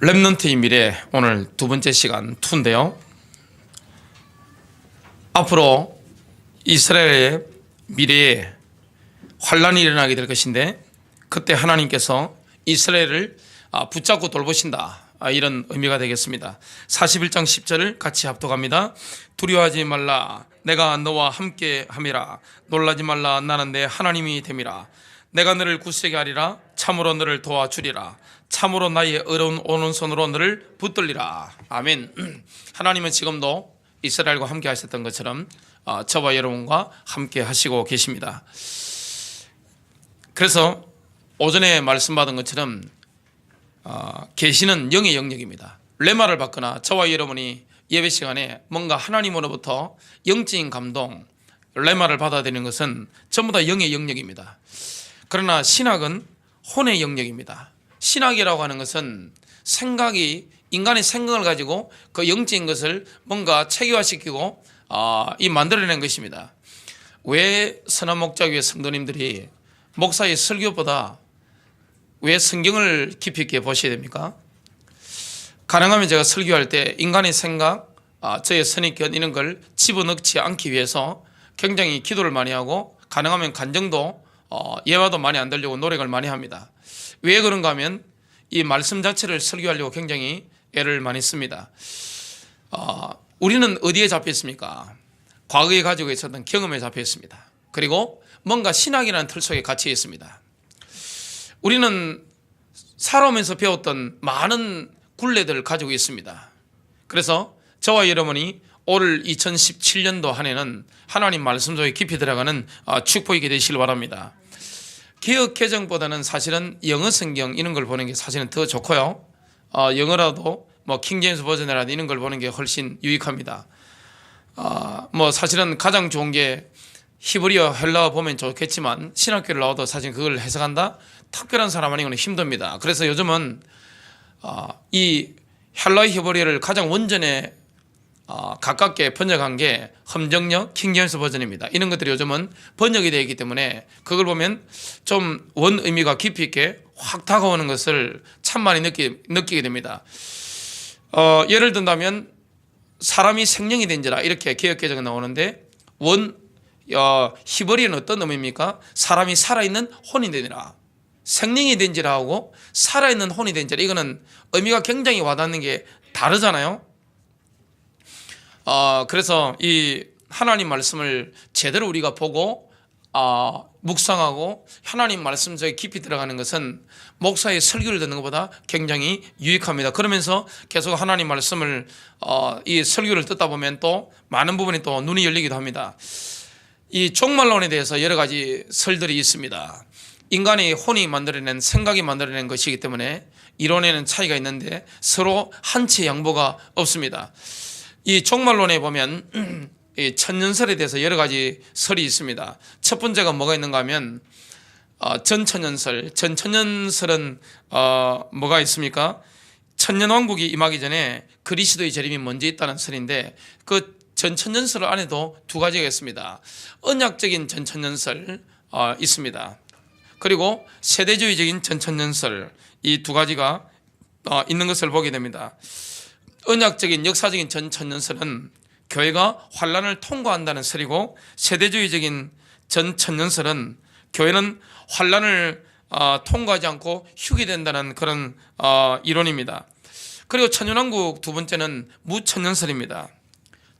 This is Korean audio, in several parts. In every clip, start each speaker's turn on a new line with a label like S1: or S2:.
S1: 렘넌트의 미래, 오늘 두 번째 시간 2인데요. 앞으로 이스라엘의 미래에 환란이 일어나게 될 것인데, 그때 하나님께서 이스라엘을 붙잡고 돌보신다, 이런 의미가 되겠습니다. 41장 10절을 같이 합독합니다. 두려워하지 말라, 내가 너와 함께 함이라. 놀라지 말라, 나는 내 하나님이 됨이라. 내가 너를 굳세게 하리라. 참으로 너를 도와주리라. 참으로 나의 어려운 오른손으로 너를 붙들리라. 아멘. 하나님은 지금도 이스라엘과 함께 하셨던 것처럼 저와 여러분과 함께 하시고 계십니다. 그래서 오전에 말씀받은 것처럼 계시는 영의 영역입니다. 레마를 받거나 저와 여러분이 예배 시간에 뭔가 하나님으로부터 영적인 감동, 레마를 받아들이는 것은 전부 다 영의 영역입니다. 그러나 신학은 혼의 영역입니다. 신학이라고 하는 것은 생각이, 인간의 생각을 가지고 그 영적인 것을 뭔가 체계화시키고 만들어낸 것입니다. 왜 선한목자교회 성도님들이 목사의 설교보다 왜 성경을 깊이 있게 보셔야 됩니까? 가능하면 제가 설교할 때 인간의 생각, 저의 선입견 이런 걸 집어넣지 않기 위해서 굉장히 기도를 많이 하고, 가능하면 간정도 예화도 많이 안 들려고 노력을 많이 합니다. 왜 그런가 하면 이 말씀 자체를 설교하려고 굉장히 애를 많이 씁니다. 우리는 어디에 잡혀 있습니까? 과거에 가지고 있었던 경험에 잡혀 있습니다. 그리고 뭔가 신학이라는 틀 속에 갇혀 있습니다. 우리는 살아오면서 배웠던 많은 굴레들을 가지고 있습니다. 그래서 저와 여러분이 올 2017년도 한 해는 하나님 말씀 속에 깊이 들어가는 축복이 되시길 바랍니다. 개역 개정보다는 사실은 영어 성경 이런 걸 보는 게 사실은 더 좋고요. 영어라도 킹제임스 버전이라도 이런 걸 보는 게 훨씬 유익합니다. 사실은 가장 좋은 게 히브리어, 헬라어 보면 좋겠지만 신학교를 나와도 사실 그걸 해석한다? 특별한 사람 아니고는 힘듭니다. 그래서 요즘은 이 헬라어 히브리어를 가장 원전에 가깝게 번역한 게 험정역 킹제임스 버전입니다. 이런 것들이 요즘은 번역이 되어 있기 때문에 그걸 보면 좀 원 의미가 깊이 있게 확 다가오는 것을 참 많이 느끼게 됩니다. 예를 든다면 사람이 생명이 된지라 이렇게 개역개정은 나오는데, 히브리어는 어떤 의미입니까? 사람이 살아있는 혼이 되니라. 생명이 된지라 하고 살아있는 혼이 된지라, 이거는 의미가 굉장히 와닿는 게 다르잖아요. 그래서 이 하나님 말씀을 제대로 우리가 보고 묵상하고 하나님 말씀 속에 깊이 들어가는 것은 목사의 설교를 듣는 것보다 굉장히 유익합니다. 그러면서 계속 하나님 말씀을 이 설교를 듣다 보면 또 많은 부분이 또 눈이 열리기도 합니다. 이 종말론에 대해서 여러 가지 설들이 있습니다. 인간의 혼이 만들어낸, 생각이 만들어낸 것이기 때문에 이론에는 차이가 있는데 서로 한치 양보가 없습니다. 이 종말론에 보면 이 천년설에 대해서 여러 가지 설이 있습니다. 첫 번째가 뭐가 있는가 하면 전천년설. 전천년설은 뭐가 있습니까? 천년왕국이 임하기 전에 그리스도의 재림이 먼저 있다는 설인데, 그 전천년설 안에도 두 가지가 있습니다. 언약적인 전천년설 있습니다. 그리고 세대주의적인 전천년설, 이 두 가지가 있는 것을 보게 됩니다. 언약적인 역사적인 전천년설은 교회가 환란을 통과한다는 설이고, 세대주의적인 전천년설은 교회는 환란을 통과하지 않고 휴게 된다는 그런 이론입니다. 그리고 천년왕국 두 번째는 무천년설입니다.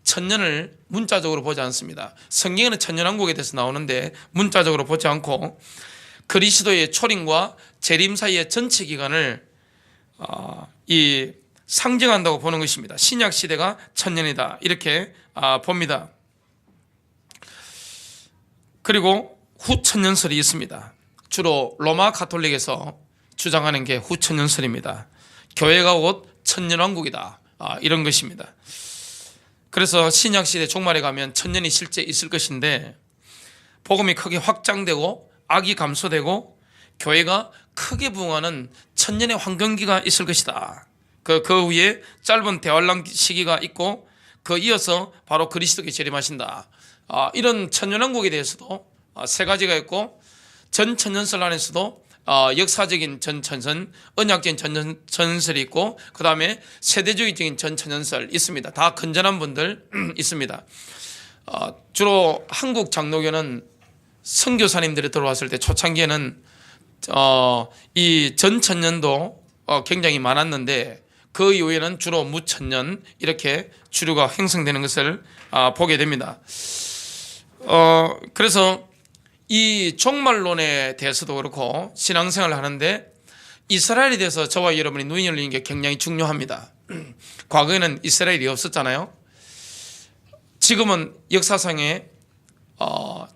S1: 천년을 문자적으로 보지 않습니다. 성경에는 천년왕국에 대해서 나오는데 문자적으로 보지 않고 그리스도의 초림과 재림 사이의 전체 기간을 상징한다고 보는 것입니다. 신약 시대가 천년이다, 이렇게 봅니다. 그리고 후천년설이 있습니다. 주로 로마 가톨릭에서 주장하는 게 후천년설입니다. 교회가 곧 천년왕국이다, 이런 것입니다. 그래서 신약 시대 종말에 가면 천년이 실제 있을 것인데, 복음이 크게 확장되고 악이 감소되고 교회가 크게 부흥하는 천년의 황금기가 있을 것이다. 그 위에 짧은 대환란 시기가 있고 그 이어서 바로 그리스도께 재림하신다. 이런 천년왕국에 대해서도 세 가지가 있고, 전천년설 안에서도 역사적인 전천선, 언약적인 전천선설이 있고 그 다음에 세대주의적인 전천선설 있습니다. 다 건전한 분들 있습니다. 주로 한국 장로교는 선교사님들이 들어왔을 때 초창기에는 이 전천년도 굉장히 많았는데 그 이후에는 주로 무천년 이렇게 주류가 형성되는 것을 보게 됩니다. 그래서 이 종말론에 대해서도 그렇고 신앙생활을 하는데 이스라엘에 대해서 저와 여러분이 눈이 열리는 게 굉장히 중요합니다. 과거에는 이스라엘이 없었잖아요. 지금은 역사상에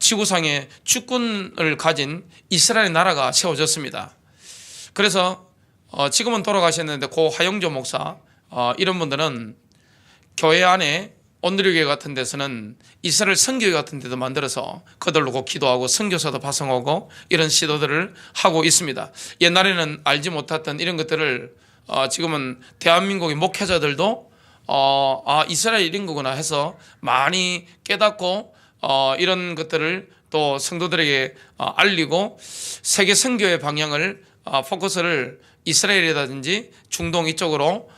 S1: 지구상에 주권을 가진 이스라엘 나라가 세워졌습니다. 그래서 지금은 돌아가셨는데 고 하영조 목사 이런 분들은 교회 안에 온누리교회 같은 데서는 이스라엘 선교회 같은 데도 만들어서 그들로 꼭 기도하고 선교사도 파송하고 이런 시도들을 하고 있습니다. 옛날에는 알지 못했던 이런 것들을 지금은 대한민국의 목회자들도 이스라엘 이런 거구나 해서 많이 깨닫고 이런 것들을 또 성도들에게 알리고 세계 선교의 방향을 포커스를 이스라엘이라든지 중동 이쪽으로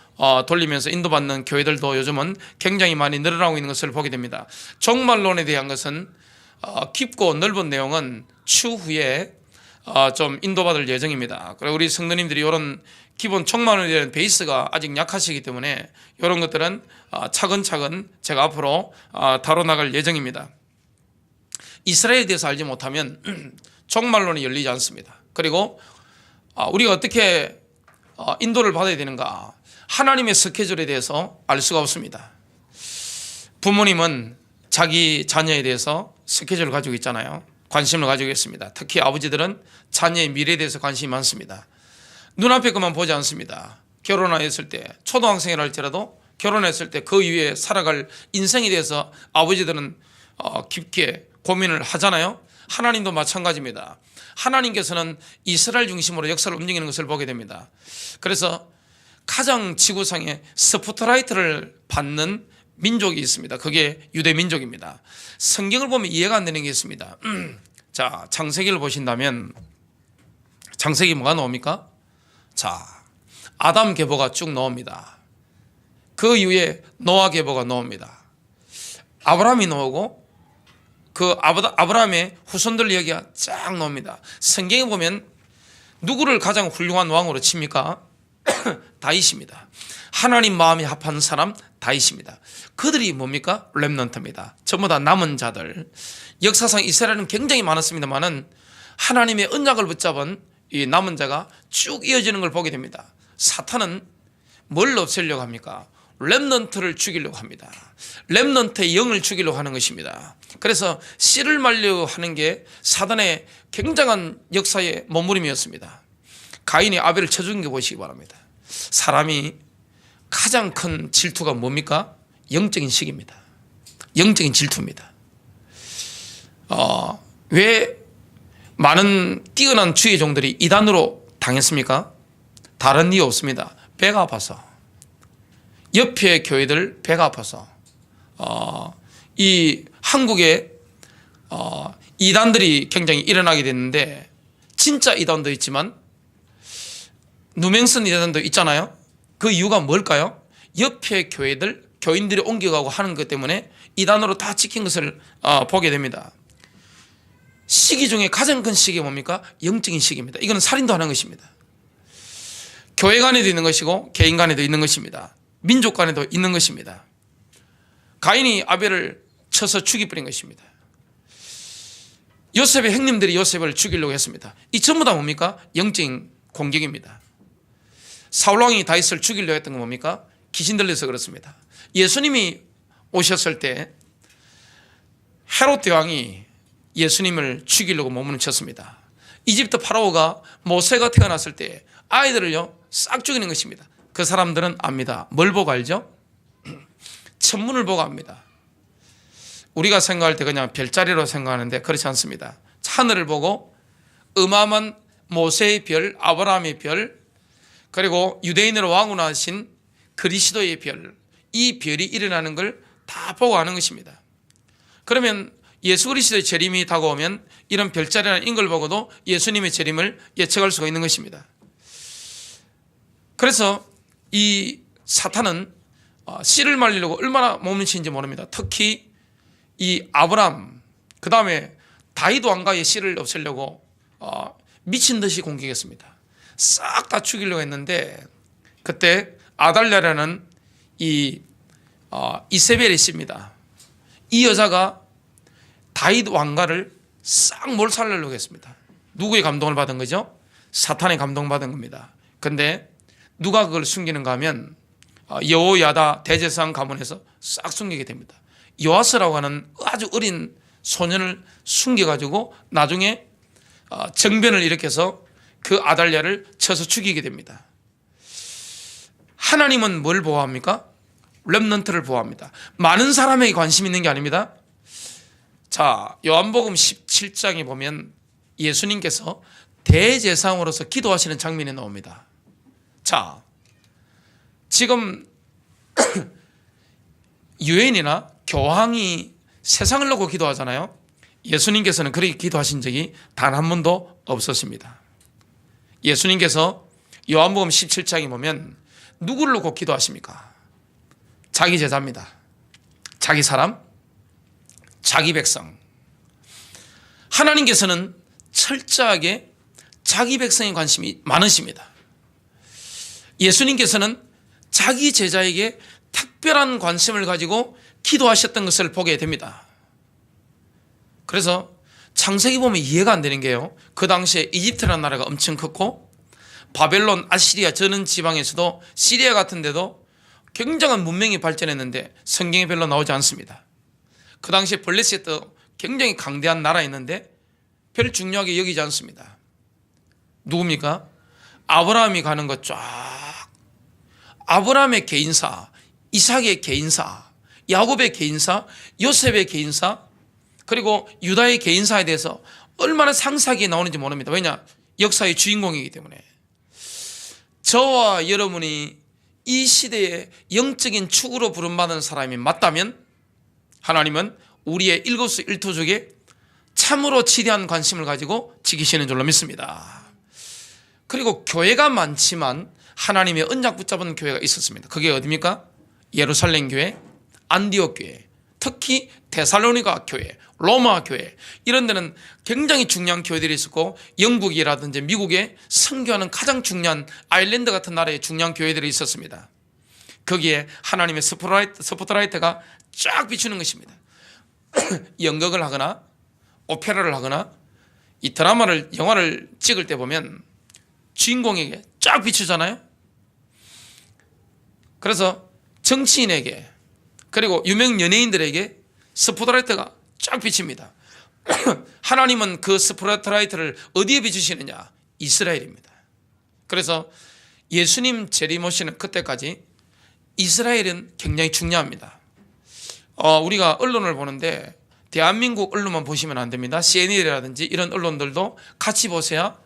S1: 돌리면서 인도받는 교회들도 요즘은 굉장히 많이 늘어나고 있는 것을 보게 됩니다. 종말론에 대한 것은 깊고 넓은 내용은 추후에 좀 인도받을 예정입니다. 그리고 우리 성도님들이 이런 기본 종말론에 대한 베이스가 아직 약하시기 때문에 이런 것들은 차근차근 제가 앞으로 다뤄나갈 예정입니다. 이스라엘에 대해서 알지 못하면 종말론이 열리지 않습니다. 그리고 우리가 어떻게 인도를 받아야 되는가, 하나님의 스케줄에 대해서 알 수가 없습니다. 부모님은 자기 자녀에 대해서 스케줄을 가지고 있잖아요. 관심을 가지고 있습니다. 특히 아버지들은 자녀의 미래에 대해서 관심이 많습니다. 눈앞에 것만 보지 않습니다. 결혼했을 때, 초등학생이라 할지라도 결혼했을 때 그 이후에 살아갈 인생에 대해서 아버지들은 깊게 고민을 하잖아요. 하나님도 마찬가지입니다. 하나님께서는 이스라엘 중심으로 역사를 움직이는 것을 보게 됩니다. 그래서 가장 지구상에 스포트라이트를 받는 민족이 있습니다. 그게 유대 민족입니다. 성경을 보면 이해가 안 되는 게 있습니다. 자, 창세기를 보신다면 창세기 뭐가 나옵니까? 자, 아담 계보가 쭉 나옵니다. 그 이후에 노아 계보가 나옵니다. 아브라함이 나오고 그 아브라함의 후손들 이야기가 쫙 나옵니다. 성경에 보면 누구를 가장 훌륭한 왕으로 칩니까? 다윗입니다. 하나님 마음이 합한 사람 다윗입니다. 그들이 뭡니까? 렘넌트입니다. 전부 다 남은 자들. 역사상 이스라엘은 굉장히 많았습니다만은 하나님의 언약을 붙잡은 이 남은 자가 쭉 이어지는 걸 보게 됩니다. 사탄은 뭘 없애려고 합니까? 렘넌트를 죽이려고 합니다. 렘넌트의 영을 죽이려고 하는 것입니다. 그래서 씨를 말려고 하는 게 사단의 굉장한 역사의 몸부림이었습니다. 가인이 아벨을 쳐 죽인 거 보시기 바랍니다. 사람이 가장 큰 질투가 뭡니까? 영적인 시기입니다. 영적인 질투입니다. 왜 많은 뛰어난 주의 종들이 이단으로 당했습니까? 다른 이유 없습니다. 배가 아파서. 옆에 교회들 배가 아파서 이 한국에 이단들이 굉장히 일어나게 됐는데 진짜 이단도 있지만 누명선 이단도 있잖아요. 그 이유가 뭘까요? 옆에 교회들 교인들이 옮겨가고 하는 것 때문에 이단으로 다 찍힌 것을 보게 됩니다. 시기 중에 가장 큰 시기가 뭡니까? 영적인 시기입니다. 이거는 살인도 하는 것입니다. 교회 간에도 있는 것이고 개인 간에도 있는 것입니다. 민족 간에도 있는 것입니다. 가인이 아벨을 쳐서 죽여버린 것입니다. 요셉의 형님들이 요셉을 죽이려고 했습니다. 이 전부 다 뭡니까? 영적인 공격입니다. 사울왕이 다윗을 죽이려고 했던 건 뭡니까? 귀신 들려서 그렇습니다. 예수님이 오셨을 때 헤롯 대왕이 예수님을 죽이려고 몸을 쳤습니다. 이집트 파라오가 모세가 태어났을 때 아이들을요 싹 죽이는 것입니다. 그 사람들은 압니다. 뭘 보고 알죠? 천문을 보고 압니다. 우리가 생각할 때 그냥 별자리로 생각하는데 그렇지 않습니다. 하늘을 보고 어마어마한 모세의 별, 아브라함의 별, 그리고 유대인으로 왕운하신 그리스도의 별, 이 별이 일어나는 걸 다 보고 아는 것입니다. 그러면 예수 그리스도의 재림이 다가오면 이런 별자리나 인걸 보고도 예수님의 재림을 예측할 수가 있는 것입니다. 그래서 이 사탄은 씨를 말리려고 얼마나 몸치인지 모릅니다. 특히 이 아브람, 그 다음에 다윗 왕가의 씨를 없애려고 미친 듯이 공격했습니다. 싹 다 죽이려고 했는데 그때 아달랴라는 이 이세벨의 씨입니다. 이 여자가 다윗 왕가를 싹 몰살하려고 했습니다. 누구의 감동을 받은 거죠? 사탄의 감동받은 겁니다. 근데 누가 그걸 숨기는가 하면 여호야다 대제사장 가문에서 싹 숨기게 됩니다. 요아스라고 하는 아주 어린 소년을 숨겨가지고 나중에 정변을 일으켜서 그 아달랴를 쳐서 죽이게 됩니다. 하나님은 뭘 보호합니까? 렘넌트를 보호합니다. 많은 사람에게 관심 있는 게 아닙니다. 자, 요한복음 17장에 보면 예수님께서 대제사장으로서 기도하시는 장면이 나옵니다. 자, 지금 유엔이나 교황이 세상을 놓고 기도하잖아요. 예수님께서는 그렇게 기도하신 적이 단 한 번도 없었습니다. 예수님께서 요한복음 17장에 보면 누구를 놓고 기도하십니까? 자기 제자입니다. 자기 사람, 자기 백성. 하나님께서는 철저하게 자기 백성에 관심이 많으십니다. 예수님께서는 자기 제자에게 특별한 관심을 가지고 기도하셨던 것을 보게 됩니다. 그래서 창세기 보면 이해가 안 되는 게요, 그 당시에 이집트라는 나라가 엄청 컸고 바벨론, 아시리아 저는 지방에서도 시리아 같은 데도 굉장한 문명이 발전했는데 성경에 별로 나오지 않습니다. 그 당시에 블레셋도 굉장히 강대한 나라였는데 별 중요하게 여기지 않습니다. 누굽니까? 아브라함이 가는 것 쫙, 아브라함의 개인사, 이삭의 개인사, 야곱의 개인사, 요셉의 개인사, 그리고 유다의 개인사에 대해서 얼마나 상세하게 나오는지 모릅니다. 왜냐? 역사의 주인공이기 때문에. 저와 여러분이 이 시대의 영적인 축으로 부름받은 사람이 맞다면 하나님은 우리의 일거수 일투족에 참으로 지대한 관심을 가지고 지키시는 줄로 믿습니다. 그리고 교회가 많지만 하나님의 언약 붙잡은 교회가 있었습니다. 그게 어디입니까? 예루살렘 교회, 안디옥 교회, 특히 데살로니가 교회, 로마 교회, 이런 데는 굉장히 중요한 교회들이 있었고 영국이라든지 미국에 선교하는 가장 중요한 아일랜드 같은 나라에 중요한 교회들이 있었습니다. 거기에 하나님의 스포트라이트가 쫙 비추는 것입니다. 연극을 하거나 오페라를 하거나 이 드라마를, 영화를 찍을 때 보면 주인공에게 쫙 비추잖아요. 그래서 정치인에게 그리고 유명 연예인들에게 스포트라이트가 쫙 비칩니다. 하나님은 그 스포트라이트를 어디에 비추시느냐? 이스라엘입니다. 그래서 예수님 재림 오시는 그때까지 이스라엘은 굉장히 중요합니다. 우리가 언론을 보는데 대한민국 언론만 보시면 안 됩니다. CNN이라든지 이런 언론들도 같이 보셔야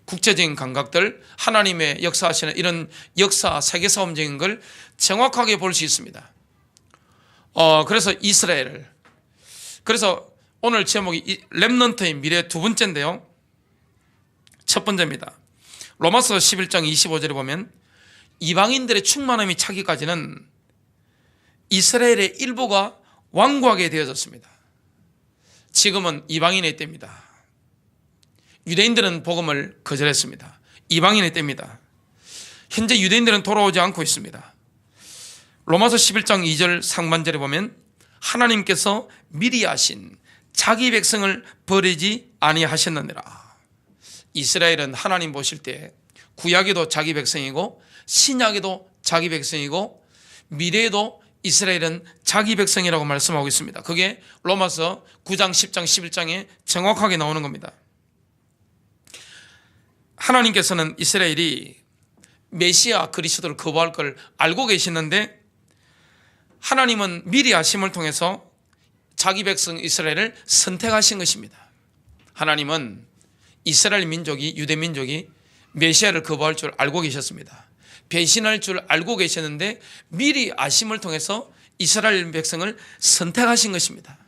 S1: 국제적인 감각들, 하나님의 역사하시는 이런 역사, 세계사업적인 걸 정확하게 볼 수 있습니다. 그래서 이스라엘. 그래서 오늘 제목이 렘넌트의 미래 두 번째인데요. 첫 번째입니다. 로마서 11장 25절에 보면 이방인들의 충만함이 차기까지는 이스라엘의 일부가 완고하게 되어졌습니다. 지금은 이방인의 때입니다. 유대인들은 복음을 거절했습니다. 이방인의 때입니다. 현재 유대인들은 돌아오지 않고 있습니다. 로마서 11장 2절 상반절에 보면 하나님께서 미리 아신 자기 백성을 버리지 아니하셨느니라. 이스라엘은 하나님 보실 때 구약에도 자기 백성이고 신약에도 자기 백성이고 미래에도 이스라엘은 자기 백성이라고 말씀하고 있습니다. 그게 로마서 9장, 10장, 11장에 정확하게 나오는 겁니다. 하나님께서는 이스라엘이 메시아 그리스도를 거부할 걸 알고 계시는데 하나님은 미리 아심을 통해서 자기 백성 이스라엘을 선택하신 것입니다. 하나님은 이스라엘 민족이, 유대 민족이 메시아를 거부할 줄 알고 계셨습니다. 배신할 줄 알고 계셨는데 미리 아심을 통해서 이스라엘 백성을 선택하신 것입니다.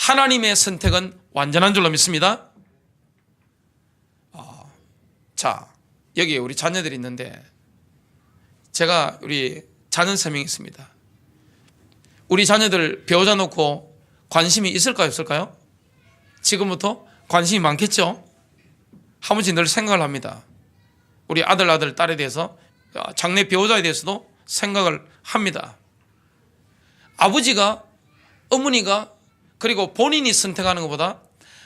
S1: 하나님의 선택은 완전한 줄로 믿습니다. 자, 여기 우리 자녀들이 있는데 제가 우리 자녀 3명 있습니다. 우리 자녀들 배우자 놓고 관심이 있을까요, 없을까요? 지금부터 관심이 많겠죠? 한 번씩 늘 생각을 합니다. 우리 아들, 딸에 대해서, 장래 배우자에 대해서도 생각을 합니다. 아버지가, 어머니가, 그리고 본인이 선택하는 것보다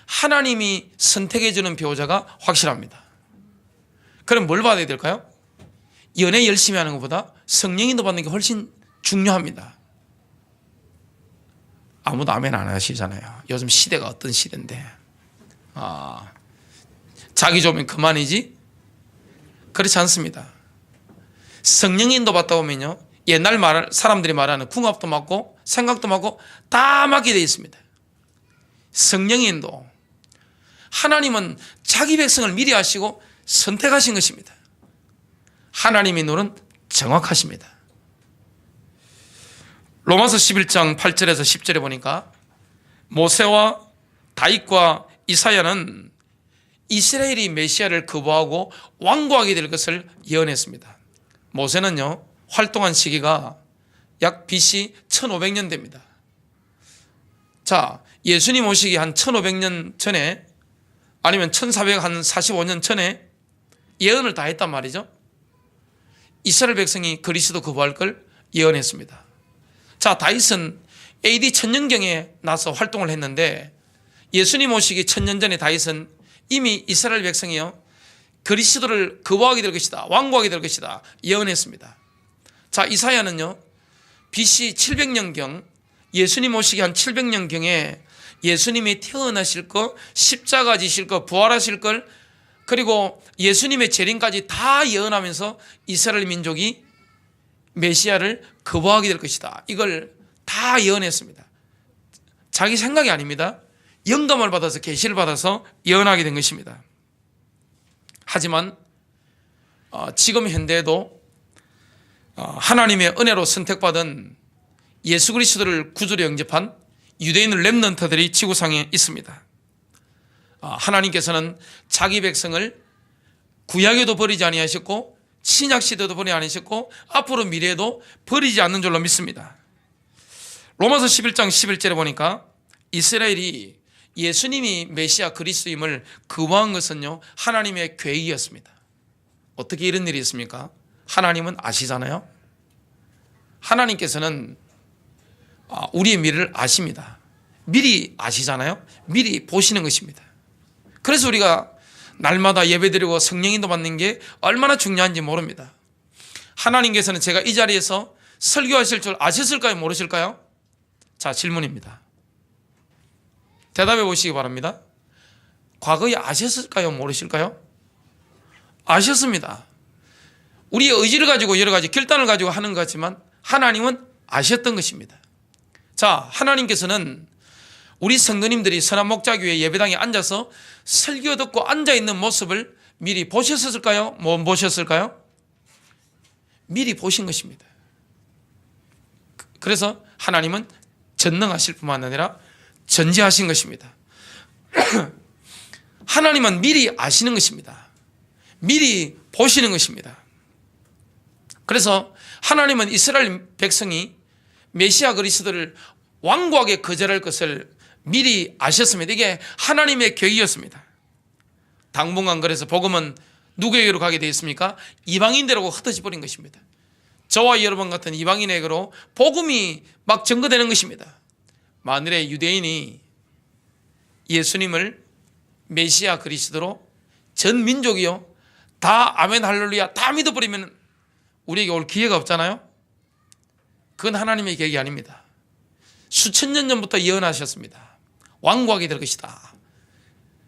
S1: 하나님이 선택해 주는 배우자가 확실합니다. 그럼 뭘 받아야 될까요? 연애 열심히 하는 것보다 성령 인도 받는 게 훨씬 중요합니다. 아무도 아멘 안 하시잖아요. 요즘 시대가 어떤 시대인데. 자기 좋으면 그만이지? 그렇지 않습니다. 성령 인도 받다 보면요, 옛날 사람들이 말하는 궁합도 맞고 생각도 맞고 다 맞게 되어 있습니다. 성령 인도. 하나님은 자기 백성을 미리 하시고 선택하신 것입니다. 하나님의 눈은 정확하십니다. 로마서 11장 8절에서 10절에 보니까 모세와 다윗과 이사야는 이스라엘이 메시아를 거부하고 완고하게 될 것을 예언했습니다. 모세는요, 활동한 시기가 약 BC 1500년 됩니다. 자, 예수님 오시기 한 1500년 전에, 아니면 1445년 전에 예언을 다 했단 말이죠. 이스라엘 백성이 그리스도 거부할 걸 예언했습니다. 자, 다윗은 AD 1000년경에 나서 활동을 했는데 예수님 오시기 1000년 전에 다윗은 이미 이스라엘 백성이요, 그리스도를 거부하게 될 것이다, 완고하게 될 것이다 예언했습니다. 자, 이사야는요, BC 700년경, 예수님 오시기 한 700년경에 예수님이 태어나실 것, 십자가 지실 것, 부활하실 걸, 그리고 예수님의 재림까지 다 예언하면서 이스라엘 민족이 메시아를 거부하게 될 것이다, 이걸 다 예언했습니다. 자기 생각이 아닙니다. 영감을 받아서, 계시를 받아서 예언하게 된 것입니다. 하지만 지금 현대에도 하나님의 은혜로 선택받은 예수 그리스도를 구주로 영접한 유대인의 렘넌트들이 지구상에 있습니다. 하나님께서는 자기 백성을 구약에도 버리지 아니하셨고 신약 시대도 버리지 아니하셨고 앞으로 미래에도 버리지 않는 줄로 믿습니다. 로마서 11장 11절에 보니까 이스라엘이 예수님이 메시아 그리스도임을 거부한 것은요, 하나님의 계획이었습니다. 어떻게 이런 일이 있습니까? 하나님은 아시잖아요. 하나님께서는 우리의 미래를 아십니다. 미리 아시잖아요. 미리 보시는 것입니다. 그래서 우리가 날마다 예배드리고 성령인도 받는 게 얼마나 중요한지 모릅니다. 하나님께서는 제가 이 자리에서 설교하실 줄 아셨을까요, 모르실까요? 자, 질문입니다. 대답해 보시기 바랍니다. 과거에 아셨을까요, 모르실까요? 아셨습니다. 우리의 의지를 가지고 여러 가지 결단을 가지고 하는 것 같지만 하나님은 아셨던 것입니다. 자, 하나님께서는 우리 성도님들이 선한 목자교회 예배당에 앉아서 설교 듣고 앉아있는 모습을 미리 보셨을까요? 못 보셨을까요? 미리 보신 것입니다. 그래서 하나님은 전능하실 뿐만 아니라 전지하신 것입니다. 하나님은 미리 아시는 것입니다. 미리 보시는 것입니다. 그래서 하나님은 이스라엘 백성이 메시아 그리스도를 완고하게 거절할 것을 미리 아셨습니다. 이게 하나님의 계획이었습니다. 당분간 그래서 복음은 누구에게로 가게 되어 있습니까? 이방인들하고 흩어져 버린 것입니다. 저와 여러분 같은 이방인에게로 복음이 막 전거되는 것입니다. 만일에 유대인이 예수님을 메시아 그리스도로 전 민족이요 다 아멘 할렐루야 다 믿어버리면 우리에게 올 기회가 없잖아요. 그건 하나님의 계획이 아닙니다. 수천 년 전부터 예언하셨습니다. 완고하게 될 것이다.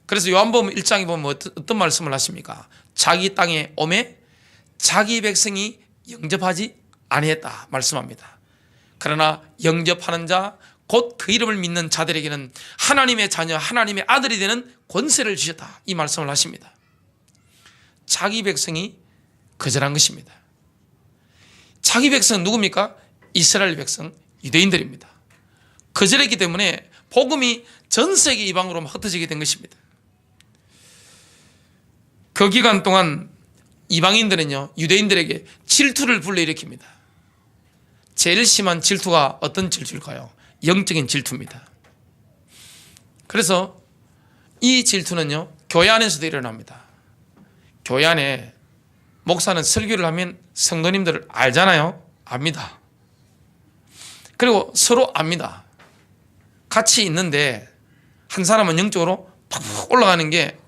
S1: 그래서 요한복음 1장에 보면 어떤 말씀을 하십니까? 자기 땅에 오매 자기 백성이 영접하지 아니했다 말씀합니다. 그러나 영접하는 자 곧 그 이름을 믿는 자들에게는 하나님의 자녀 하나님의 아들이 되는 권세를 주셨다 이 말씀을 하십니다. 자기 백성이 거절한 것입니다. 자기 백성은 누굽니까? 이스라엘 백성 유대인들입니다. 거절했기 때문에 복음이 전 세계 이방으로 흩어지게 된 것입니다. 그 기간 동안 이방인들은요, 유대인들에게 질투를 불러일으킵니다. 제일 심한 질투가 어떤 질투일까요? 영적인 질투입니다. 그래서 이 질투는요, 교회 안에서도 일어납니다. 교회 안에 목사는 설교를 하면 성도님들을 알잖아요. 압니다. 그리고 서로 압니다. 같이 있는데 한 사람은 영적으로 팍팍 올라가는 게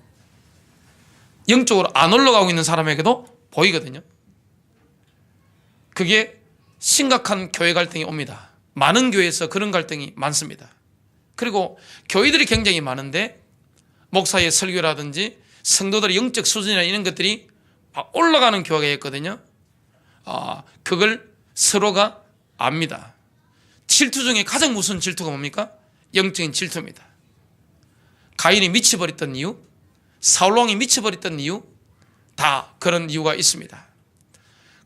S1: 영적으로 안 올라가고 있는 사람에게도 보이거든요. 그게 심각한 교회 갈등이 옵니다. 많은 교회에서 그런 갈등이 많습니다. 그리고 교회들이 굉장히 많은데 목사의 설교라든지 성도들의 영적 수준이나 이런 것들이 올라가는 교회가 있거든요. 그걸 서로가 압니다. 질투 중에 가장 무서운 질투가 뭡니까? 영적인 질투입니다. 가인이 미쳐버렸던 이유, 사울왕이 미쳐버렸던 이유, 다 그런 이유가 있습니다.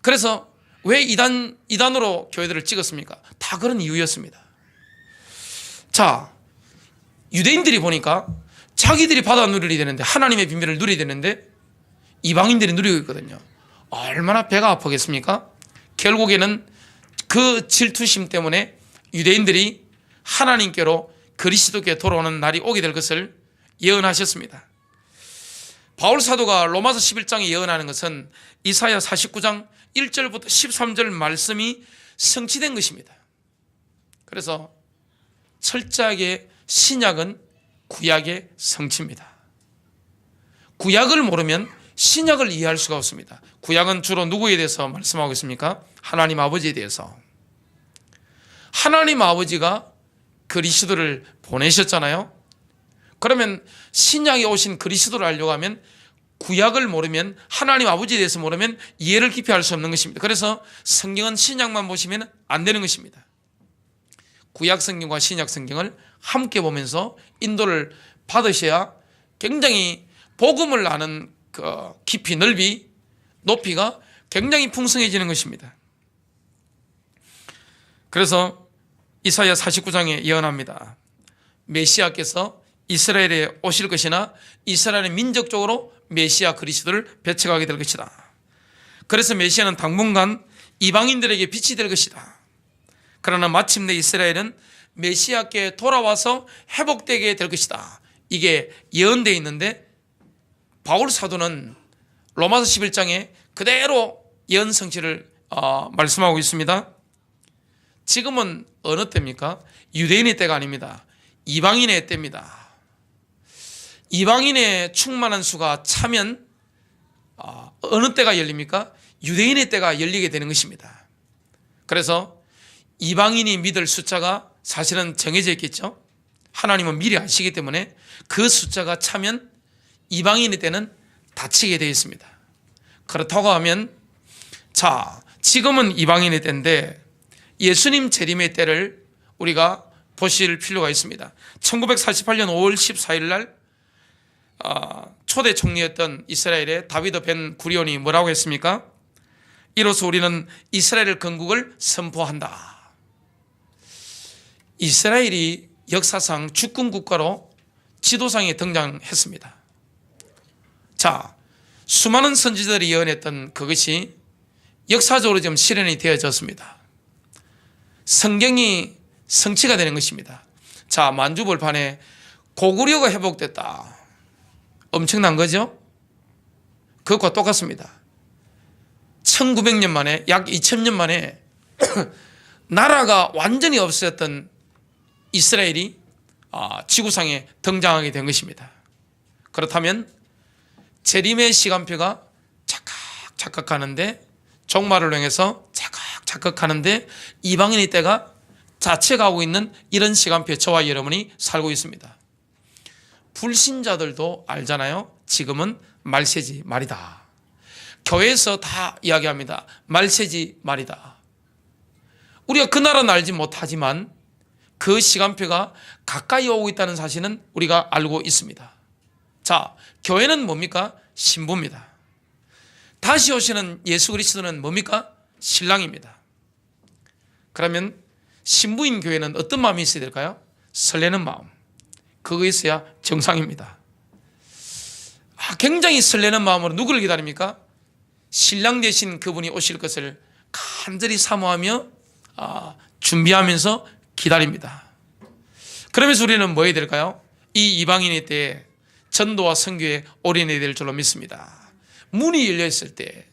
S1: 그래서 왜 이단으로 교회들을 찍었습니까? 다 그런 이유였습니다. 자, 유대인들이 보니까 자기들이 받아 누리게 되는데, 하나님의 비밀을 누리게 되는데 이방인들이 누리고 있거든요. 얼마나 배가 아프겠습니까? 결국에는 그 질투심 때문에 유대인들이 하나님께로 그리스도께 돌아오는 날이 오게 될 것을 예언하셨습니다. 바울 사도가 로마서 11장에 예언하는 것은 이사야 49장 1절부터 13절 말씀이 성취된 것입니다. 그래서 철저하게 신약은 구약의 성취입니다. 구약을 모르면 신약을 이해할 수가 없습니다. 구약은 주로 누구에 대해서 말씀하고 있습니까? 하나님 아버지에 대해서. 하나님 아버지가 그리스도를 보내셨잖아요. 그러면 신약에 오신 그리스도를 알려고 하면 구약을 모르면, 하나님 아버지에 대해서 모르면 이해를 깊이 할 수 없는 것입니다. 그래서 성경은 신약만 보시면 안 되는 것입니다. 구약 성경과 신약 성경을 함께 보면서 인도를 받으셔야 굉장히 복음을 아는 그 깊이, 넓이, 높이가 굉장히 풍성해지는 것입니다. 그래서 이사야 49장에 예언합니다. 메시아께서 이스라엘에 오실 것이나 이스라엘의 민족적으로 메시아 그리스도를 배척하게 될 것이다. 그래서 메시아는 당분간 이방인들에게 빛이 될 것이다. 그러나 마침내 이스라엘은 메시아께 돌아와서 회복되게 될 것이다. 이게 예언되어 있는데 바울 사도는 로마서 11장에 그대로 예언 성취를 말씀하고 있습니다. 지금은 어느 때입니까? 유대인의 때가 아닙니다. 이방인의 때입니다. 이방인의 충만한 수가 차면 어느 때가 열립니까? 유대인의 때가 열리게 되는 것입니다. 그래서 이방인이 믿을 숫자가 사실은 정해져 있겠죠. 하나님은 미리 아시기 때문에 그 숫자가 차면 이방인의 때는 닫히게 되어 있습니다. 그렇다고 하면, 자, 지금은 이방인의 때인데 예수님 재림의 때를 우리가 보실 필요가 있습니다. 1948년 5월 14일 날 초대 총리였던 이스라엘의 다비드 벤 구리온이 뭐라고 했습니까? 이로써 우리는 이스라엘 건국을 선포한다. 이스라엘이 역사상 주권 국가로 지도상에 등장했습니다. 자, 수많은 선지자들이 예언했던 그것이 역사적으로 지금 실현이 되어졌습니다. 성경이 성취가 되는 것입니다. 자, 만주벌판에 고구려가 회복됐다. 엄청난 거죠? 그것과 똑같습니다. 1900년 만에, 약 2000년 만에 나라가 완전히 없었던 이스라엘이 지구상에 등장하게 된 것입니다. 그렇다면 재림의 시간표가 착각 하는데, 종말을 향해서 착각 하는데 이방인의 때가 자책하고 있는 이런 시간표에 저와 여러분이 살고 있습니다. 불신자들도 알잖아요. 지금은 말세지 말이다. 교회에서 다 이야기합니다. 말세지 말이다. 우리가 그 나라는 알지 못하지만 그 시간표가 가까이 오고 있다는 사실은 우리가 알고 있습니다. 자, 교회는 뭡니까? 신부입니다. 다시 오시는 예수 그리스도는 뭡니까? 신랑입니다. 그러면 신부인 교회는 어떤 마음이 있어야 될까요? 설레는 마음. 그거 있어야 정상입니다. 굉장히 설레는 마음으로 누구를 기다립니까? 신랑 되신 그분이 오실 것을 간절히 사모하며 준비하면서 기다립니다. 그러면서 우리는 뭐 해야 될까요? 이 이방인의 때에 전도와 선교에 올인해야 될 줄로 믿습니다. 문이 열려 있을 때.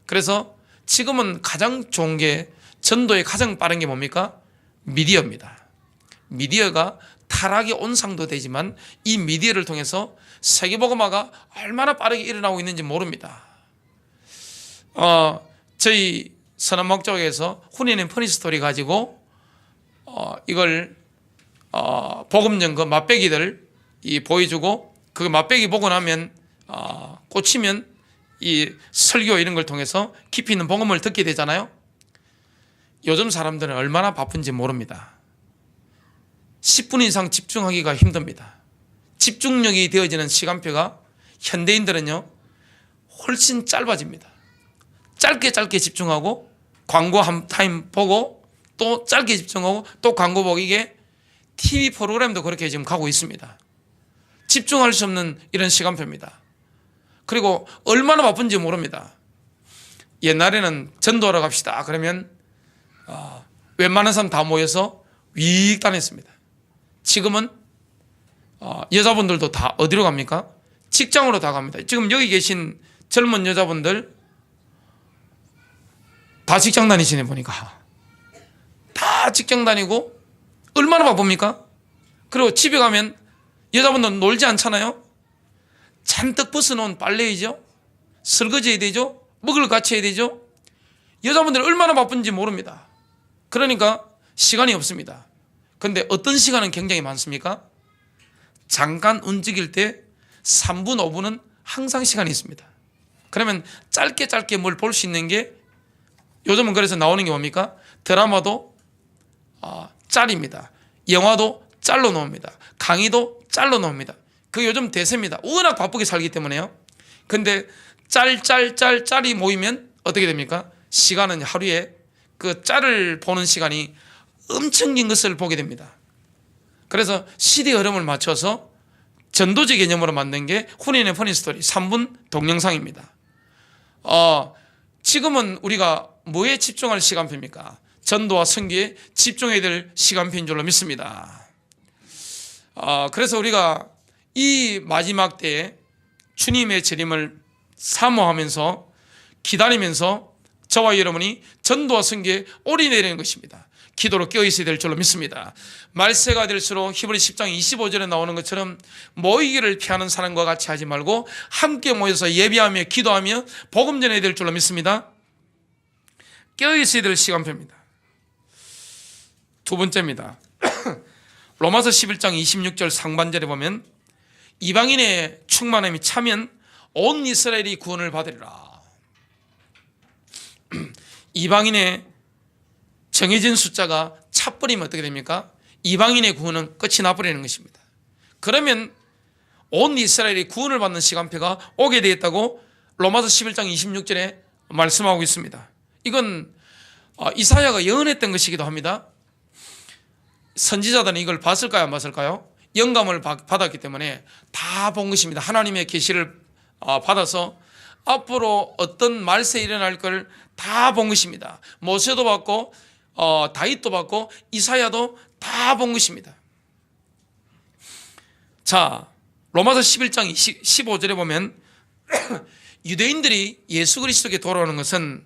S1: 그래서 지금은 가장 좋은 게, 전도에 가장 빠른 게 뭡니까? 미디어입니다. 미디어가 타락의 온상도 되지만 이 미디어를 통해서 세계복음화가 얼마나 빠르게 일어나고 있는지 모릅니다. 저희 선한 목적에서 혼인의 퍼니스토리 가지고 이걸 복음전 그 맛배기들 보여주고, 그 맛배기 보고 나면 꽂히면 이 설교 이런 걸 통해서 깊이 있는 복음을 듣게 되잖아요. 요즘 사람들은 얼마나 바쁜지 모릅니다. 10분 이상 집중하기가 힘듭니다. 집중력이 되어지는 시간표가 현대인들은요 훨씬 짧아집니다. 짧게 집중하고 광고 한 타임 보고 또 짧게 집중하고 또 광고 보고, 이게 TV 프로그램도 그렇게 지금 가고 있습니다. 집중할 수 없는 이런 시간표입니다. 그리고 얼마나 바쁜지 모릅니다. 옛날에는 전도하러 갑시다 그러면 웬만한 사람 다 모여서 윅 다녔습니다. 지금은 여자분들도 다 어디로 갑니까? 직장으로 다 갑니다. 지금 여기 계신 젊은 여자분들 다 직장 다니시네 보니까. 다 직장 다니고 얼마나 바쁩니까? 그리고 집에 가면 여자분들은 놀지 않잖아요. 잔뜩 벗어놓은 빨래이죠. 설거지 해야 되죠. 먹을 거 같이 해야 되죠. 여자분들이 얼마나 바쁜지 모릅니다. 그러니까 시간이 없습니다. 그런데 어떤 시간은 굉장히 많습니까? 잠깐 움직일 때 3분, 5분은 항상 시간이 있습니다. 그러면 짧게 뭘 볼 수 있는 게, 요즘은 그래서 나오는 게 뭡니까? 드라마도 짤입니다. 영화도 짤로 나옵니다. 강의도 짤로 나옵니다. 그게 요즘 대세입니다. 워낙 바쁘게 살기 때문에요. 근데 짤이 모이면 어떻게 됩니까? 시간은 하루에 그 짤을 보는 시간이 엄청 긴 것을 보게 됩니다. 그래서 시대의 흐름을 맞춰서 전도적 개념으로 만든 게 혼인의 퍼니스토리 3분 동영상입니다. 지금은 우리가 뭐에 집중할 시간표입니까? 전도와 선교에 집중해야 될 시간표인 줄로 믿습니다. 그래서 우리가 이 마지막 때에 주님의 재림을 사모하면서 기다리면서 저와 여러분이 전도와 선교에 올인해야 되는 것입니다. 기도로 깨어있어야 될 줄로 믿습니다. 말세가 될수록 히브리 10장 25절에 나오는 것처럼 모이기를 피하는 사람과 같이 하지 말고 함께 모여서 예배하며 기도하며 복음 전해야 될 줄로 믿습니다. 깨어있어야 될 시간표입니다. 두 번째입니다. 로마서 11장 26절 상반절에 보면 이방인의 충만함이 차면 온 이스라엘이 구원을 받으리라. 이방인의 정해진 숫자가 차버리면 어떻게 됩니까? 이방인의 구원은 끝이 나버리는 것입니다. 그러면 온 이스라엘이 구원을 받는 시간표가 오게 되었다고 로마서 11장 26절에 말씀하고 있습니다. 이건 이사야가 예언했던 것이기도 합니다. 선지자들은 이걸 봤을까요? 안 봤을까요? 영감을 받았기 때문에 다 본 것입니다. 하나님의 계시를 받아서 앞으로 어떤 말세 일어날 걸 다 본 것입니다. 모세도 봤고 다윗도 봤고 이사야도 다 본 것입니다. 자, 로마서 11장 15절에 보면 유대인들이 예수 그리스도께 돌아오는 것은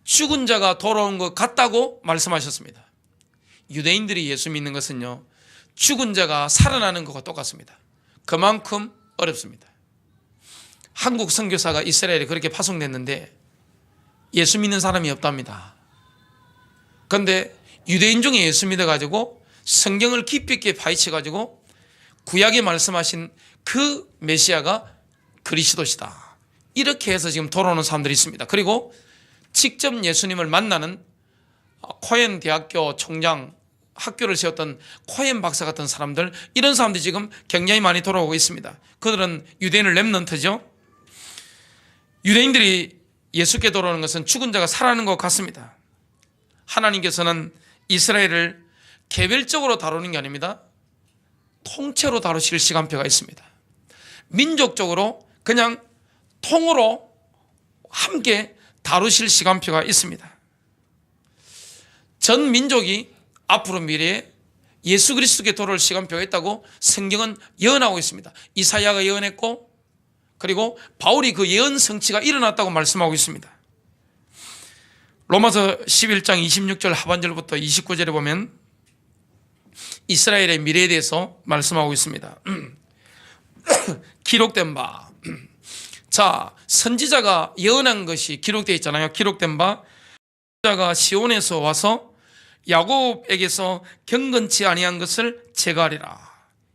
S1: 죽은 자가 돌아온 것 같다고 말씀하셨습니다. 유대인들이 예수 믿는 것은요, 죽은 자가 살아나는 것과 똑같습니다. 그만큼 어렵습니다. 한국 선교사가 이스라엘에 그렇게 파송됐는데 예수 믿는 사람이 없답니다. 그런데 유대인 중에 예수 믿어가지고 성경을 깊이 있게 파헤쳐가지고 구약에 말씀하신 그 메시아가 그리스도시다, 이렇게 해서 지금 돌아오는 사람들이 있습니다. 그리고 직접 예수님을 만나는 코헨 대학교 총장, 학교를 세웠던 코헨 박사 같은 사람들, 이런 사람들이 지금 굉장히 많이 돌아오고 있습니다. 그들은 유대인을 렘넌트죠. 유대인들이 예수께 돌아오는 것은 죽은 자가 살아나는 것 같습니다. 하나님께서는 이스라엘을 개별적으로 다루는 게 아닙니다. 통째로 다루실 시간표가 있습니다. 민족적으로 그냥 통으로 함께 다루실 시간표가 있습니다. 전 민족이 앞으로 미래에 예수 그리스도께 돌아올 시간표가 있다고 성경은 예언하고 있습니다. 이사야가 예언했고, 그리고 바울이 그 예언 성취가 일어났다고 말씀하고 있습니다. 로마서 11장 26절 하반절부터 29절에 보면 이스라엘의 미래에 대해서 말씀하고 있습니다. 기록된 바, 자, 선지자가 예언한 것이 기록되어 있잖아요. 기록된 바, 선지자가 시온에서 와서 야곱에게서 경건치 아니한 것을 제거하리라.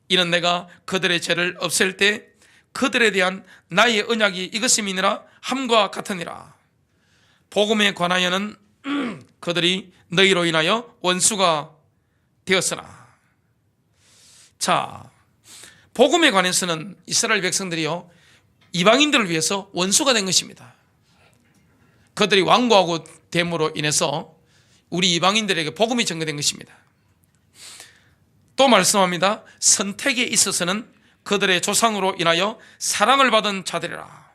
S1: 이는 내가 그들의 죄를 없앨 때 그들에 대한 나의 언약이 이것임이니라 함과 같으니라. 복음에 관하여는 그들이 너희로 인하여 원수가 되었으나. 자, 복음에 관해서는 이스라엘 백성들이요, 이방인들을 위해서 원수가 된 것입니다. 그들이 완고하고 됨으로 인해서 우리 이방인들에게 복음이 전개된 것입니다. 또 말씀합니다. 선택에 있어서는 그들의 조상으로 인하여 사랑을 받은 자들이라.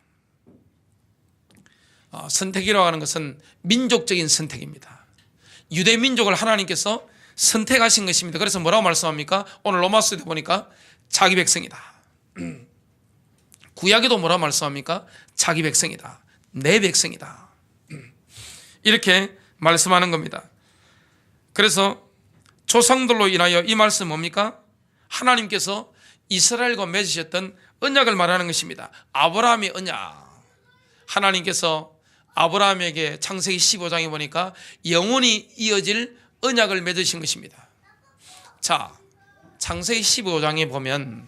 S1: 선택이라고 하는 것은 민족적인 선택입니다. 유대 민족을 하나님께서 선택하신 것입니다. 그래서 뭐라고 말씀합니까? 오늘 로마서에 보니까 자기 백성이다. 구약에도 뭐라고 말씀합니까? 자기 백성이다. 내 백성이다. 이렇게 말씀하는 겁니다. 그래서 조상들로 인하여 이 말씀 뭡니까? 하나님께서 이스라엘과 맺으셨던 언약을 말하는 것입니다. 아브라함의 언약. 하나님께서 아브라함에게 창세기 15장에 보니까 영원히 이어질 언약을 맺으신 것입니다. 자, 창세기 15장에 보면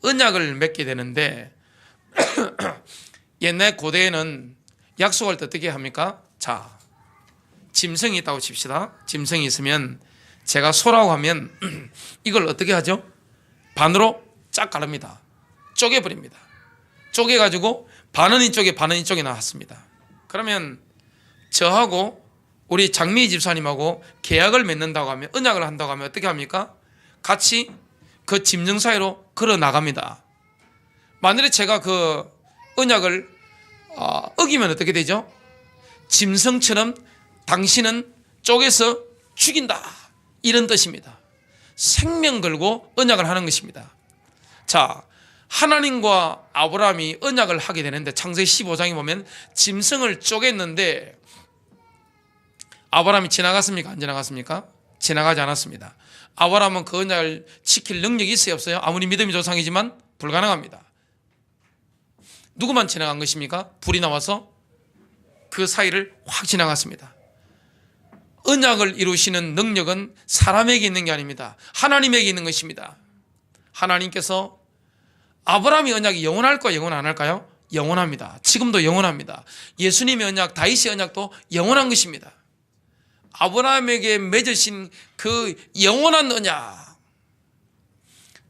S1: 언약을 맺게 되는데 옛날 고대에는 약속할 때 어떻게 합니까? 자, 짐승이 있다고 칩시다. 짐승이 있으면 제가 소라고 하면 이걸 어떻게 하죠? 반으로 쫙 가릅니다. 쪼개버립니다. 쪼개가지고 반은 이쪽에 반은 이쪽에 나왔습니다. 그러면 저하고 우리 장미 집사님하고 계약을 맺는다고 하면, 언약을 한다고 하면 어떻게 합니까? 같이 그 짐승 사이로 걸어 나갑니다. 만일에 제가 그 언약을 어기면 어떻게 되죠? 짐승처럼 당신은 쪼개서 죽인다, 이런 뜻입니다. 생명 걸고 언약을 하는 것입니다. 자, 하나님과 아브라함이 언약을 하게 되는데 창세기 15장에 보면 짐승을 쪼갰는데 아브라함이 지나갔습니까? 안 지나갔습니까? 지나가지 않았습니다. 아브라함은 그 언약을 지킬 능력이 있어요, 없어요? 아무리 믿음이 조상이지만 불가능합니다. 누구만 지나간 것입니까? 불이 나와서 그 사이를 확 지나갔습니다. 언약을 이루시는 능력은 사람에게 있는 게 아닙니다. 하나님에게 있는 것입니다. 하나님께서 아브라함의 언약이 영원할까요? 영원 안 할까요? 영원합니다. 지금도 영원합니다. 예수님의 언약, 다윗의 언약도 영원한 것입니다. 아브라함에게 맺으신 그 영원한 언약,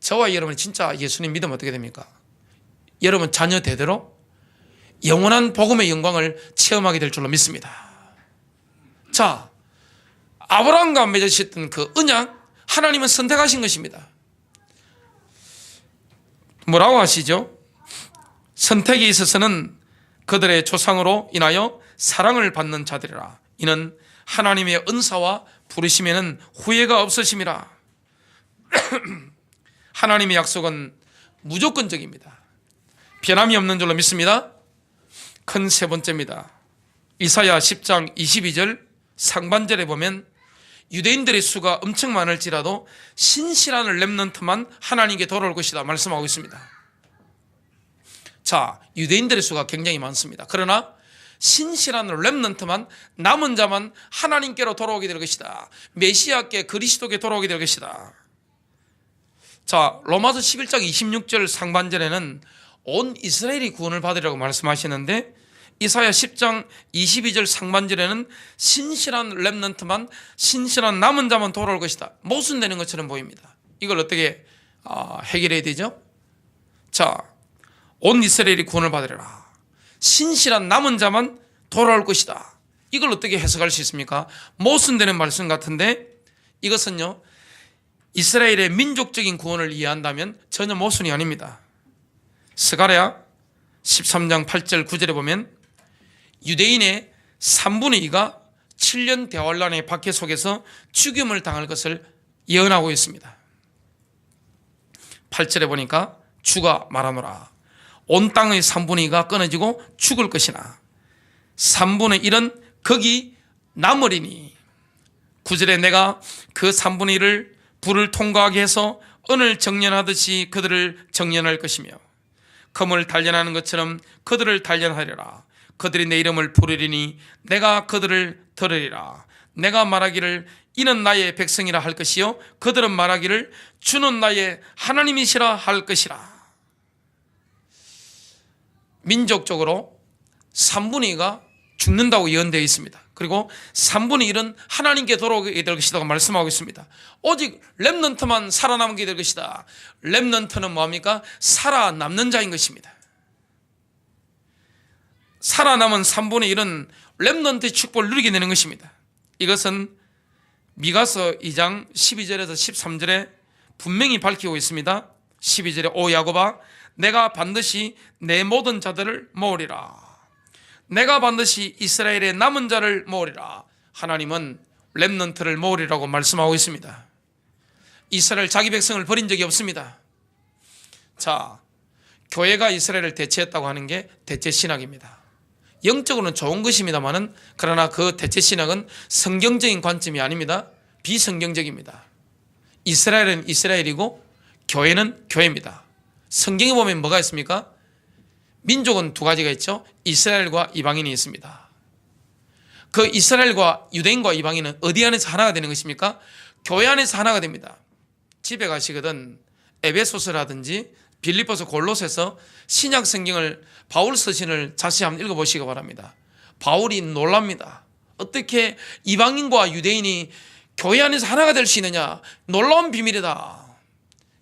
S1: 저와 여러분이 진짜 예수님 믿으면 어떻게 됩니까? 여러분 자녀 대대로 영원한 복음의 영광을 체험하게 될 줄로 믿습니다. 자, 아브라함과 맺으셨던 그 언약, 하나님은 선택하신 것입니다. 뭐라고 하시죠? 선택에 있어서는 그들의 조상으로 인하여 사랑을 받는 자들이라. 이는 하나님의 은사와 부르심에는 후회가 없으심이라. 하나님의 약속은 무조건적입니다. 변함이 없는 줄로 믿습니다. 큰 세 번째입니다. 이사야 10장 22절 상반절에 보면 유대인들의 수가 엄청 많을지라도 신실한 렘넌트만 하나님께 돌아올 것이다 말씀하고 있습니다. 자, 유대인들의 수가 굉장히 많습니다. 그러나 신실한 렘넌트만, 남은 자만 하나님께로 돌아오게 될 것이다. 메시아께, 그리스도께 돌아오게 될 것이다. 자, 로마서 11장 26절 상반절에는 온 이스라엘이 구원을 받으리라고 말씀하시는데 이사야 10장 22절 상반절에는 신실한 렘넌트만, 신실한 남은 자만 돌아올 것이다, 모순되는 것처럼 보입니다. 이걸 어떻게 해결해야 되죠? 자, 온 이스라엘이 구원을 받으리라, 신실한 남은 자만 돌아올 것이다. 이걸 어떻게 해석할 수 있습니까? 모순되는 말씀 같은데 이것은요, 이스라엘의 민족적인 구원을 이해한다면 전혀 모순이 아닙니다. 스가랴 13장 8절 9절에 보면 유대인의 3분의 2가 7년 대환란의 박해 속에서 죽임을 당할 것을 예언하고 있습니다. 8절에 보니까 주가 말하노라. 온 땅의 3분의 2가 끊어지고 죽을 것이나 3분의 1은 거기 남으리니 9절에 내가 그 3분의 1을 불을 통과하게 해서 은을 정련하듯이 그들을 정련할 것이며 금을 단련하는 것처럼 그들을 단련하리라. 그들이 내 이름을 부르리니 내가 그들을 들으리라. 내가 말하기를 이는 나의 백성이라 할 것이요 그들은 말하기를 주는 나의 하나님이시라 할 것이라. 민족적으로 3분의 2가 죽는다고 예언되어 있습니다. 그리고 3분의 1은 하나님께 돌아오게 될 것이라고 말씀하고 있습니다. 오직 렘넌트만 살아남게 될 것이다. 렘넌트는 뭐합니까? 살아남는 자인 것입니다. 살아남은 3분의 1은 렘넌트의 축복을 누리게 되는 것입니다. 이것은 미가서 2장 12절에서 13절에 분명히 밝히고 있습니다. 12절에 오 야곱아 내가 반드시 내 모든 자들을 모으리라. 내가 반드시 이스라엘의 남은 자를 모으리라. 하나님은 렘넌트를 모으리라고 말씀하고 있습니다. 이스라엘 자기 백성을 버린 적이 없습니다. 자, 교회가 이스라엘을 대체했다고 하는 게 대체 신학입니다. 영적으로는 좋은 것입니다만은 그러나 그 대체 신학은 성경적인 관점이 아닙니다. 비성경적입니다. 이스라엘은 이스라엘이고 교회는 교회입니다. 성경에 보면 뭐가 있습니까? 민족은 두 가지가 있죠. 이스라엘과 이방인이 있습니다. 그 이스라엘과 유대인과 이방인은 어디 안에서 하나가 되는 것입니까? 교회 안에서 하나가 됩니다. 집에 가시거든 에베소서라든지 빌립보서 골로새서 신약 성경을 바울 서신을 자세히 한번 읽어보시기 바랍니다. 바울이 놀랍니다. 어떻게 이방인과 유대인이 교회 안에서 하나가 될 수 있느냐. 놀라운 비밀이다.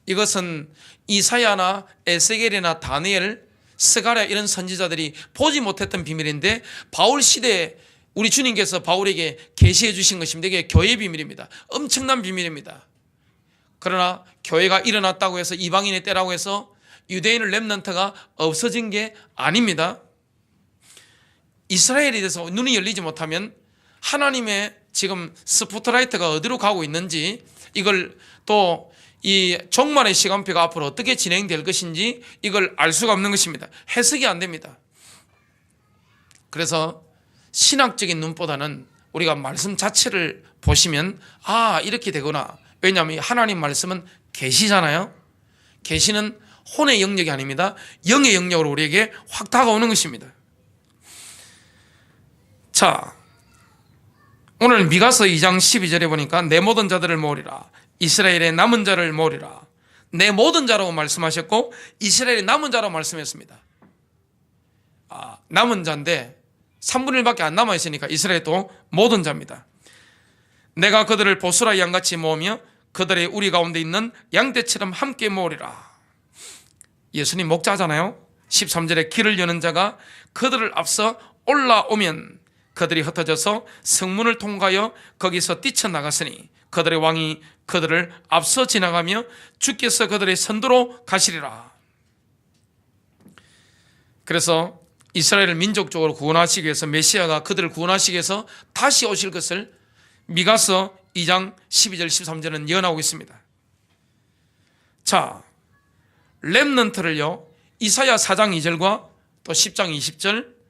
S1: 이것은 이사야나 에스겔이나 다니엘, 스가랴 이런 선지자들이 보지 못했던 비밀인데 바울 시대에 우리 주님께서 바울에게 계시해 주신 것입니다. 이게 교회의 비밀입니다. 엄청난 비밀입니다. 그러나 교회가 일어났다고 해서 이방인의 때라고 해서 유대인의 렘넌트가 없어진 게 아닙니다. 이스라엘에 대해서 눈이 열리지 못하면 하나님의 지금 스포트라이트가 어디로 가고 있는지, 이걸 또 이 종말의 시간표가 앞으로 어떻게 진행될 것인지 이걸 알 수가 없는 것입니다. 해석이 안 됩니다. 그래서 신학적인 눈보다는 우리가 말씀 자체를 보시면 이렇게 되구나. 왜냐하면 하나님 말씀은 계시잖아요. 계시는 혼의 영역이 아닙니다. 영의 영역으로 우리에게 확 다가오는 것입니다. 자, 오늘 미가서 2장 12절에 보니까 내 모든 자들을 모으리라. 이스라엘의 남은 자를 모으리라. 내 모든 자라고 말씀하셨고 이스라엘의 남은 자라고 말씀했습니다. 남은 자인데 3분의 1밖에 안 남아있으니까 이스라엘이 또 모든 자입니다. 내가 그들을 보스라 양같이 모으며 그들의 우리 가운데 있는 양떼처럼 함께 모으리라. 예수님 목자잖아요. 13절에 길을 여는 자가 그들을 앞서 올라오면 그들이 흩어져서 성문을 통과하여 거기서 뛰쳐나갔으니 그들의 왕이 그들을 앞서 지나가며 주께서 그들의 선두로 가시리라. 그래서 이스라엘을 민족적으로 구원하시기 위해서 메시아가 그들을 구원하시기 위해서 다시 오실 것을 미가서 2장 12절 13절은 예언하고 있습니다. 자, 렘넌트를요 이사야 4장 2절과 또 10장 20절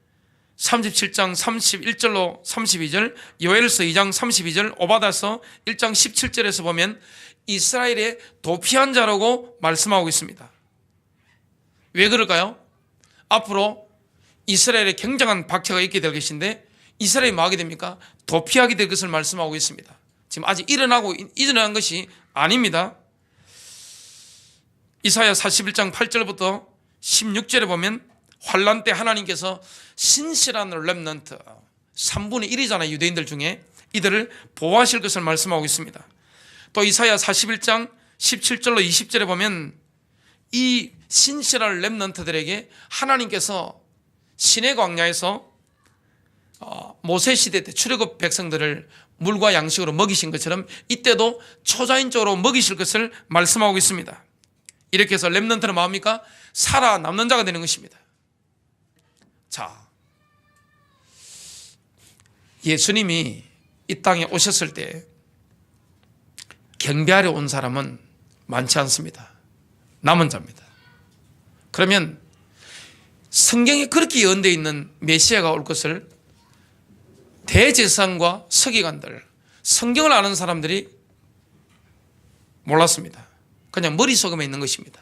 S1: 37장 31절로 32절, 요엘서 2장 32절, 오바다서 1장 17절에서 보면 이스라엘의 도피한 자라고 말씀하고 있습니다. 왜 그럴까요? 앞으로 이스라엘에 굉장한 박해가 있게 될 것인데 이스라엘이 뭐 하게 됩니까? 도피하게 될 것을 말씀하고 있습니다. 지금 아직 일어난 것이 아닙니다. 이사야 41장 8절부터 16절에 보면 환란 때 하나님께서 신실한 렘넌트 3분의 1이잖아요. 유대인들 중에 이들을 보호하실 것을 말씀하고 있습니다. 또 이사야 41장 17절로 20절에 보면 이 신실한 렘넌트들에게 하나님께서 시내 광야에서 모세 시대 때 출애굽 백성들을 물과 양식으로 먹이신 것처럼 이때도 초자연적으로 먹이실 것을 말씀하고 있습니다. 이렇게 해서 렘넌트는 뭐합니까? 살아남는 자가 되는 것입니다. 자, 예수님이 이 땅에 오셨을 때 경배하러 온 사람은 많지 않습니다. 남은 자입니다. 그러면 성경에 그렇게 예언되어 있는 메시아가 올 것을 대제사장과 서기관들, 성경을 아는 사람들이 몰랐습니다. 그냥 머릿속에 있는 것입니다.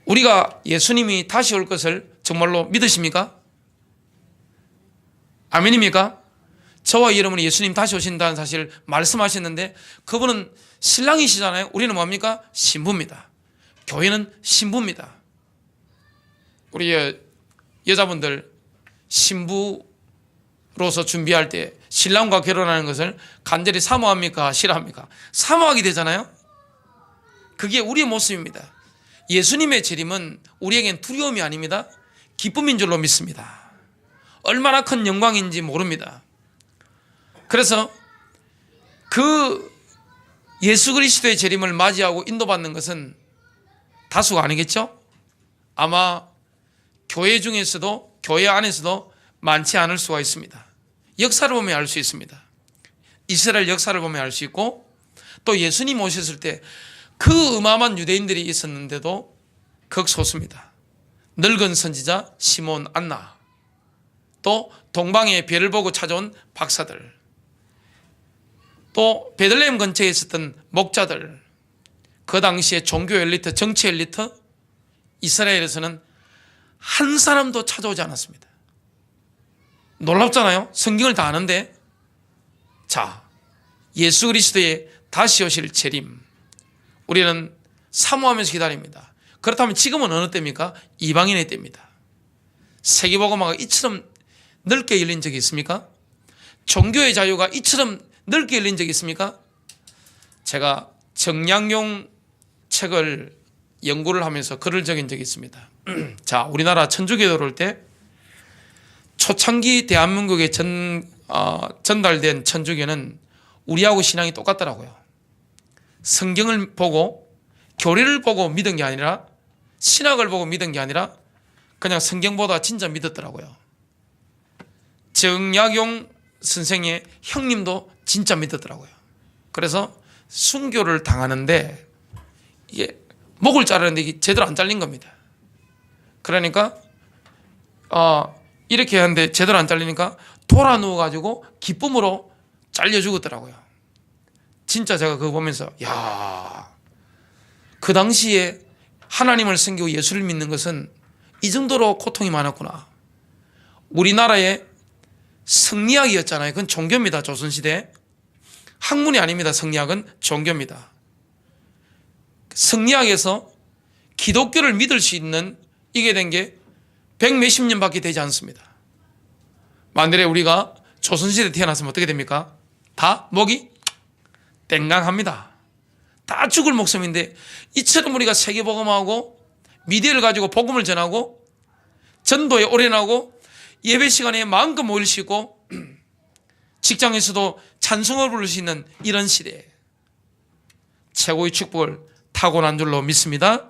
S1: 우리가 예수님이 다시 올 것을 정말로 믿으십니까? 아멘입니까? 저와 여러분이 예수님 다시 오신다는 사실 말씀하셨는데 그분은 신랑이시잖아요. 우리는 뭡니까? 신부입니다. 교회는 신부입니다. 우리 여자분들 신부로서 준비할 때 신랑과 결혼하는 것을 간절히 사모합니까? 싫어합니까? 사모하게 되잖아요. 그게 우리의 모습입니다. 예수님의 재림은 우리에겐 두려움이 아닙니다. 기쁨인 줄로 믿습니다. 얼마나 큰 영광인지 모릅니다. 그래서 그 예수 그리스도의 재림을 맞이하고 인도받는 것은 다수가 아니겠죠? 아마 교회 중에서도 교회 안에서도 많지 않을 수가 있습니다. 역사를 보면 알 수 있습니다. 이스라엘 역사를 보면 알 수 있고 또 예수님 오셨을 때 그 어마어마한 유대인들이 있었는데도 극소수입니다. 늙은 선지자 시몬 안나, 또 동방의 별을 보고 찾아온 박사들, 또 베들레헴 근처에 있었던 목자들, 그 당시에 종교 엘리트, 정치 엘리트, 이스라엘에서는 한 사람도 찾아오지 않았습니다. 놀랍잖아요. 성경을 다 아는데. 자, 예수 그리스도의 다시 오실 재림 우리는 사모하면서 기다립니다. 그렇다면 지금은 어느 때입니까? 이방인의 때입니다. 세계복음화가 이처럼 넓게 열린 적이 있습니까? 종교의 자유가 이처럼 넓게 열린 적이 있습니까? 제가 정량용 책을 연구를 하면서 글을 적인 적이 있습니다. 자, 우리나라 천주교도 올 때 초창기 대한민국에 전달된 천주교는 우리하고 신앙이 똑같더라고요. 성경을 보고 교리를 보고 믿은 게 아니라 신학을 보고 믿은 게 아니라 그냥 성경보다 진짜 믿었더라고요. 정약용 선생의 형님도 진짜 믿었더라고요. 그래서 순교를 당하는데 이게 목을 자르는데 이게 제대로 안 잘린 겁니다. 그러니까 이렇게 하는데 제대로 안 잘리니까 돌아 누워가지고 기쁨으로 잘려 죽었더라고요. 진짜 제가 그거 보면서 야, 그 당시에 하나님을 섬기고 예수를 믿는 것은 이 정도로 고통이 많았구나. 우리나라의 성리학이었잖아요. 그건 종교입니다. 조선시대 학문이 아닙니다. 성리학은 종교입니다. 성리학에서 기독교를 믿을 수 있는 이게 된 게 100몇십 년밖에 되지 않습니다. 만일에 우리가 조선시대에 태어났으면 어떻게 됩니까? 다 목이 땡강합니다. 다 죽을 목숨인데 이처럼 우리가 세계복음하고 미디어를 가지고 복음을 전하고 전도에 올인하고 예배 시간에 마음껏 모일 수 있고 직장에서도 찬송을 부를 수 있는 이런 시대에 최고의 축복을 타고난 줄로 믿습니다.